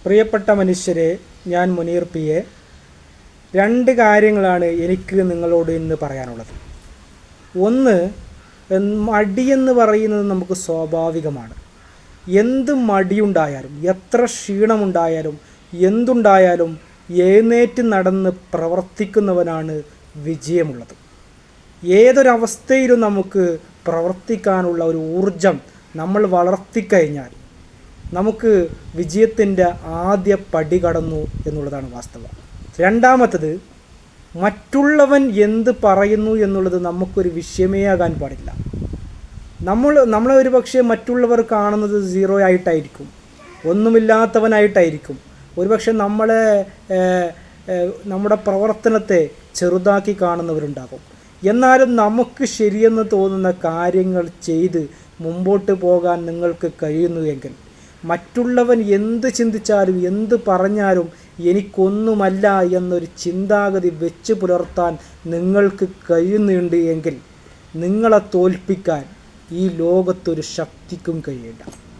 പ്രിയപ്പെട്ട മനുഷ്യരെ, ഞാൻ മുനീർ പി എ. രണ്ട് കാര്യങ്ങളാണ് എനിക്ക് നിങ്ങളോട് ഇന്ന് പറയാനുള്ളത്. ഒന്ന്, മടിയെന്ന് പറയുന്നത് നമുക്ക് സ്വാഭാവികമാണ്. എന്ത് മടിയുണ്ടായാലും, എത്ര ക്ഷീണമുണ്ടായാലും, എന്തുണ്ടായാലും എഴുന്നേറ്റ് നടന്ന് പ്രവർത്തിക്കുന്നവനാണ് വിജയമുള്ളത്. ഏതൊരവസ്ഥയിലും നമുക്ക് പ്രവർത്തിക്കാനുള്ള ഒരു ഊർജം നമ്മൾ വളർത്തിക്കഴിഞ്ഞാൽ നമുക്ക് വിജയത്തിൻ്റെ ആദ്യ പടി കടന്നു എന്നുള്ളതാണ് വാസ്തവം. രണ്ടാമത്തത്, മറ്റുള്ളവൻ എന്ത് പറയുന്നു എന്നുള്ളത് നമുക്കൊരു വിഷയമേ ആകാൻ പാടില്ല. നമ്മളെ ഒരു പക്ഷേ മറ്റുള്ളവർ കാണുന്നത് സീറോ ആയിട്ടായിരിക്കും, ഒന്നുമില്ലാത്തവനായിട്ടായിരിക്കും. ഒരുപക്ഷെ നമ്മുടെ പ്രവർത്തനത്തെ ചെറുതാക്കി കാണുന്നവരുണ്ടാകും. എന്നാലും നമുക്ക് ശരിയെന്ന് തോന്നുന്ന കാര്യങ്ങൾ ചെയ്ത് മുമ്പോട്ട് പോകാൻ നിങ്ങൾക്ക് കഴിയുന്നുവെങ്കിൽ, മറ്റുള്ളവൻ എന്ത് ചിന്തിച്ചാലും എന്ത് പറഞ്ഞാലും എനിക്കൊന്നുമല്ല എന്നൊരു ചിന്താഗതി വെച്ച് പുലർത്താൻ നിങ്ങൾക്ക് കഴിയുന്നുണ്ട് എങ്കിൽ, നിങ്ങളെ തോൽപ്പിക്കാൻ ഈ ലോകത്തൊരു ശക്തിക്കും കഴിയില്ല.